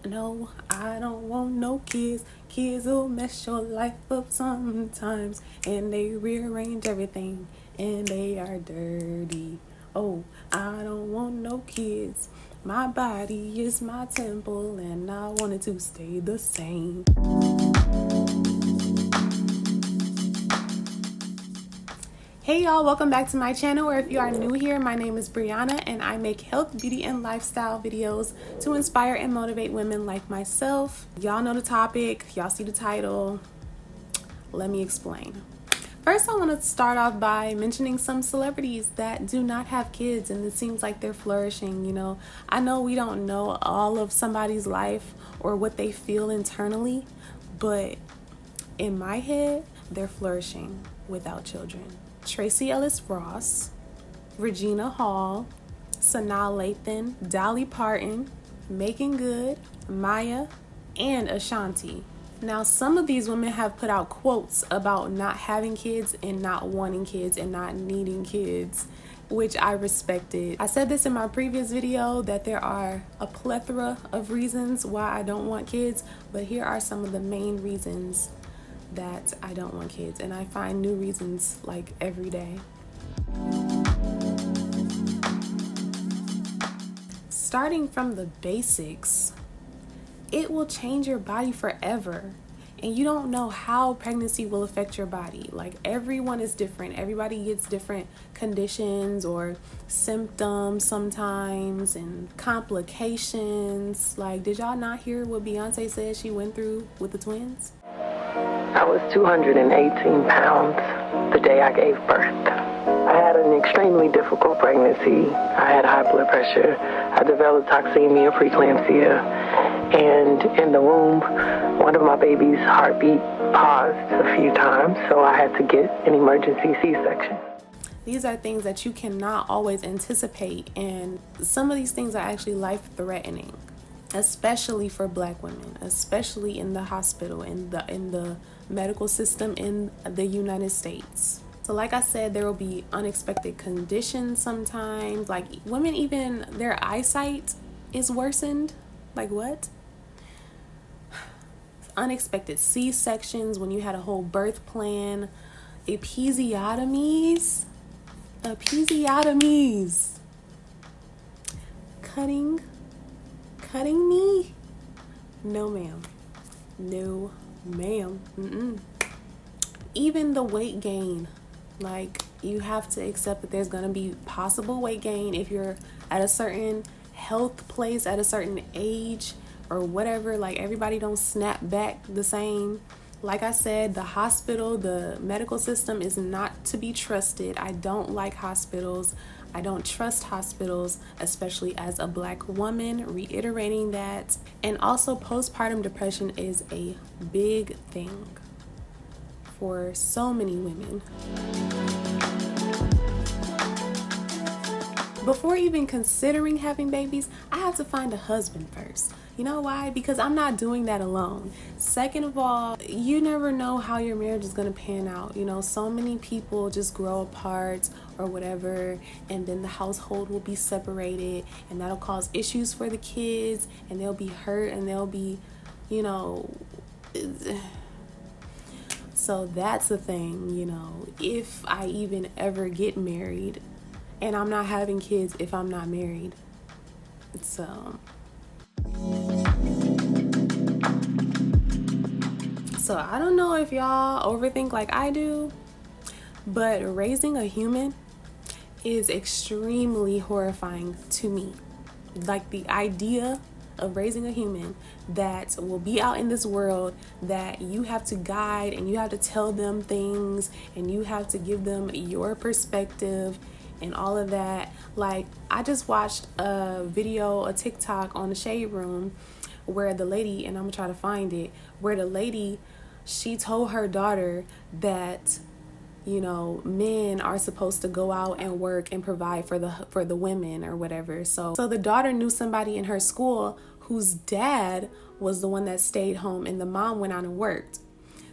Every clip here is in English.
No, I don't want no kids. Kids will mess your life up sometimes, and they rearrange everything, and they are dirty. Oh, I don't want no kids. My body is my temple, and I want it to stay the same. Hey y'all, welcome back to my channel, or if you are new here, my name is Brianna and I make health, beauty, and lifestyle videos to inspire and motivate women like myself. Y'all know the topic, y'all see the title. Let me explain. First, I want to start off by mentioning some celebrities that do not have kids and it seems like they're flourishing. You know, I know we don't know all of somebody's life or what they feel internally, but in my head, they're flourishing without children. Tracee Ellis Ross, Regina Hall, Sanaa Lathan, Dolly Parton, Megan Good, Maya, and Ashanti. Now, some of these women have put out quotes about not having kids and not wanting kids and not needing kids, which I respected. I said this in my previous video that there are a plethora of reasons why I don't want kids, but here are some of the main reasons that I don't want kids, and I find new reasons like every day. Starting from the basics, it will change your body forever, and you don't know how pregnancy will affect your body. Like, everyone is different. Everybody gets different conditions or symptoms sometimes and complications. Like, did y'all not hear what Beyonce said she went through with the twins? I was 218 pounds the day I gave birth. I had an extremely difficult pregnancy. I had high blood pressure. I developed toxemia, preeclampsia, and in the womb, one of my baby's heartbeat paused a few times, so I had to get an emergency C-section. These are things that you cannot always anticipate, and some of these things are actually life-threatening, especially for Black women, especially in the hospital, in the medical system in the United States. So like I said, there will be unexpected conditions sometimes. Like, women, even their eyesight is worsened. Like, what? Unexpected C-sections when you had a whole birth plan. Episiotomies. Cutting me? No, ma'am. No, ma'am. Even the weight gain. Like, you have to accept that there's gonna be possible weight gain if you're at a certain health place, at a certain age, or whatever. Like, everybody don't snap back the same. Like I said, the hospital, the medical system is not to be trusted. I don't like hospitals. I don't trust hospitals, especially as a Black woman, reiterating that. And also, postpartum depression is a big thing for so many women. Before even considering having babies, I have to find a husband first. You know why? Because I'm not doing that alone. Second of all, you never know how your marriage is going to pan out. You know, so many people just grow apart or whatever, and then the household will be separated, and that'll cause issues for the kids, and they'll be hurt, and they'll be, you know. So that's the thing, you know, if I even ever get married, and I'm not having kids if I'm not married. So I don't know if y'all overthink like I do, but raising a human is extremely horrifying to me. Like, the idea of raising a human that will be out in this world, that you have to guide and you have to tell them things and you have to give them your perspective and all of that. Like, I just watched a video, a TikTok on the Shade Room where the lady, and I'm gonna try to find it, where the lady, she told her daughter that, you know, men are supposed to go out and work and provide for the women or whatever. So the daughter knew somebody in her school whose dad was the one that stayed home and the mom went out and worked.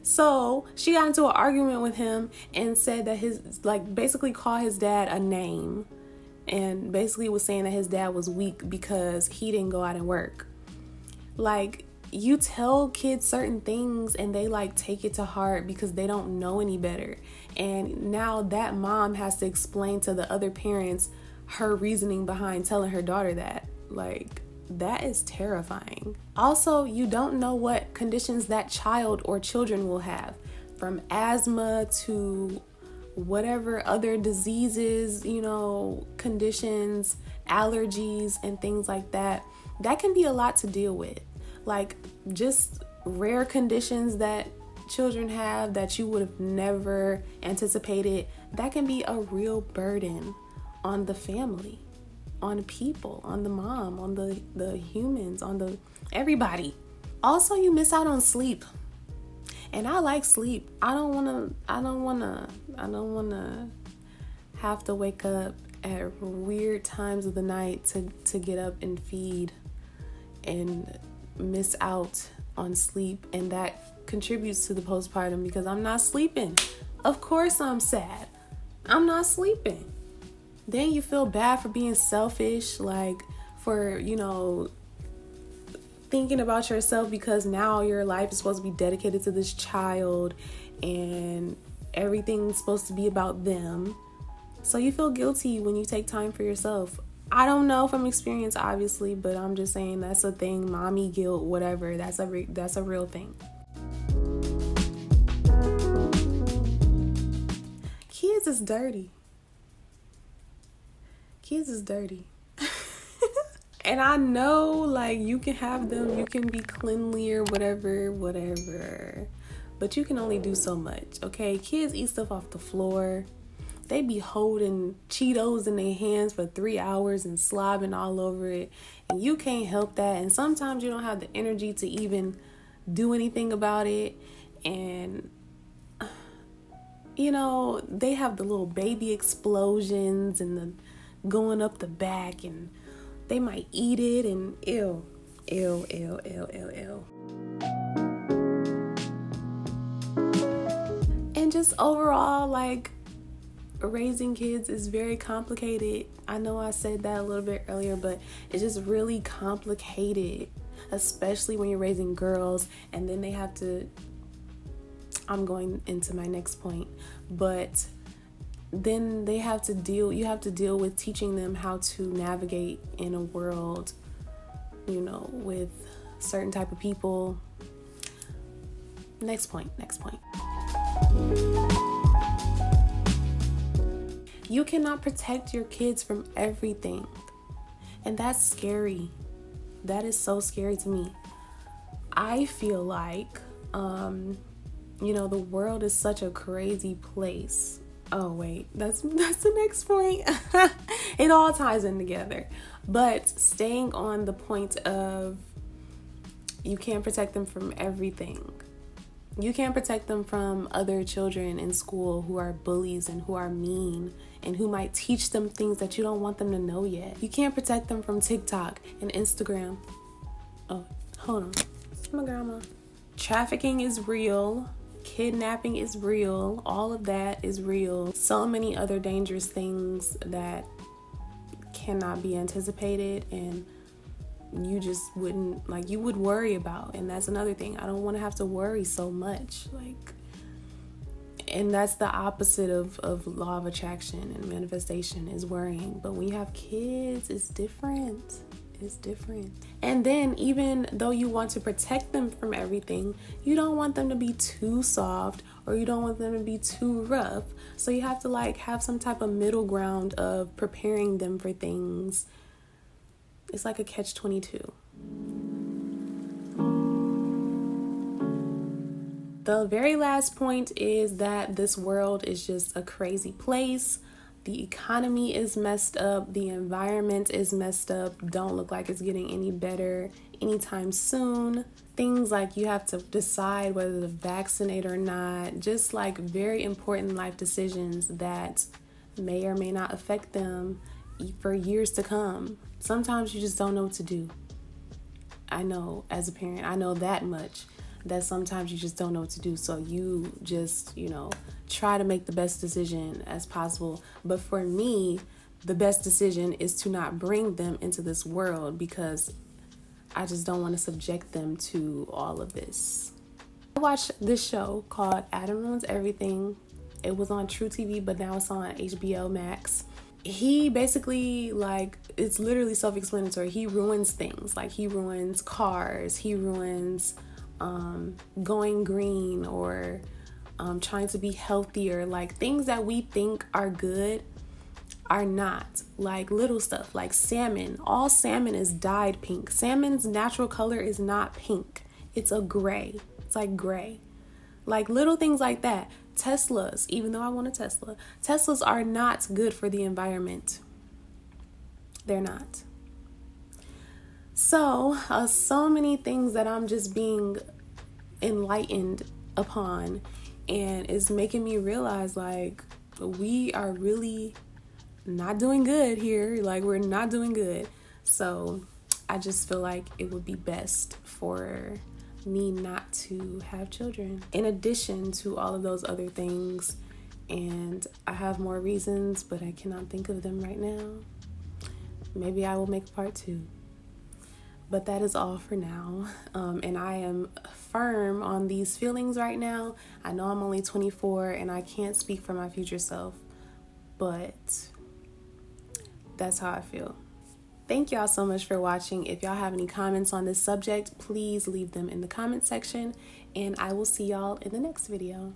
So she got into an argument with him and said that basically called his dad a name, and basically was saying that his dad was weak because he didn't go out and work. Like, you tell kids certain things and they like take it to heart because they don't know any better. And now that mom has to explain to the other parents her reasoning behind telling her daughter that. Like, that is terrifying. Also, you don't know what conditions that child or children will have, from asthma to whatever other diseases, you know, conditions, allergies, and things like that. That can be a lot to deal with. Like, just rare conditions that children have that you would have never anticipated. That can be a real burden on the family, on people, on the mom, on the humans, on the everybody. Also, you miss out on sleep. And I like sleep. I don't wanna have to wake up at weird times of the night to get up and feed and miss out on sleep. And that contributes to the postpartum because I'm not sleeping. Of course I'm sad. I'm not sleeping. Then you feel bad for being selfish, like for, you know, thinking about yourself because now your life is supposed to be dedicated to this child and everything's supposed to be about them. So you feel guilty when you take time for yourself. I don't know from experience, obviously, but I'm just saying that's a thing. Mommy guilt, whatever. That's a real thing. Kids is dirty. Kids is dirty. And I know, like, you can have them, you can be cleanly or whatever. But you can only do so much, okay? Kids eat stuff off the floor. They be holding Cheetos in their hands for 3 hours and slobbing all over it. And you can't help that. And sometimes you don't have the energy to even do anything about it. And, you know, they have the little baby explosions and the going up the back, and they might eat it, and ew. And just overall, like, raising kids is very complicated. I know I said that a little bit earlier, but it's just really complicated, especially when you're raising girls, and then they have to, I'm going into my next point, but then you have to deal with teaching them how to navigate in a world, you know, with certain type of people. Next point. You cannot protect your kids from everything. And that's scary. That is so scary to me. I feel like, you know, the world is such a crazy place. Oh, wait, that's the next point. It all ties in together. But staying on the point of you can't protect them from everything. You can't protect them from other children in school who are bullies and who are mean and who might teach them things that you don't want them to know yet. You can't protect them from TikTok and Instagram. Oh, hold on. My grandma. Trafficking is real. Kidnapping is real. All of that is real. So many other dangerous things that cannot be anticipated and you just wouldn't, like, you would worry about. And that's another thing. I don't want to have to worry so much. Like, and that's the opposite of law of attraction and manifestation, is worrying. But when you have kids, it's different. It's different. And then even though you want to protect them from everything, you don't want them to be too soft or you don't want them to be too rough. So you have to, like, have some type of middle ground of preparing them for things. It's like a catch-22. The very last point is that this world is just a crazy place. The economy is messed up. The environment is messed up. Don't look like it's getting any better anytime soon. Things like you have to decide whether to vaccinate or not. Just like very important life decisions that may or may not affect them for years to come. Sometimes you just don't know what to do. I know, as a parent, I know that much, that sometimes you just don't know what to do. So you just, try to make the best decision as possible. But for me, the best decision is to not bring them into this world, because I just don't want to subject them to all of this. I watched this show called Adam Ruins Everything. It was on True TV, but now it's on HBO Max. He basically, like, it's literally self-explanatory. He ruins things. Like, he ruins cars. He ruins going green, or trying to be healthier. Like, things that we think are good are not. Like, little stuff like salmon. All salmon is dyed pink. Salmon's natural color is not pink. It's a gray. It's like gray. Like, little things like that. Teslas, even though I want a Tesla, Teslas are not good for the environment. They're not. So many things that I'm just being enlightened upon, and it's making me realize, like, we are really not doing good here. Like, we're not doing good. So I just feel like it would be best for me not to have children, in addition to all of those other things. And I have more reasons, but I cannot think of them right now. Maybe I will make a part 2. But that is all for now. And I am firm on these feelings right now. I know I'm only 24 and I can't speak for my future self, but that's how I feel. Thank y'all so much for watching. If y'all have any comments on this subject, please leave them in the comment section, and I will see y'all in the next video.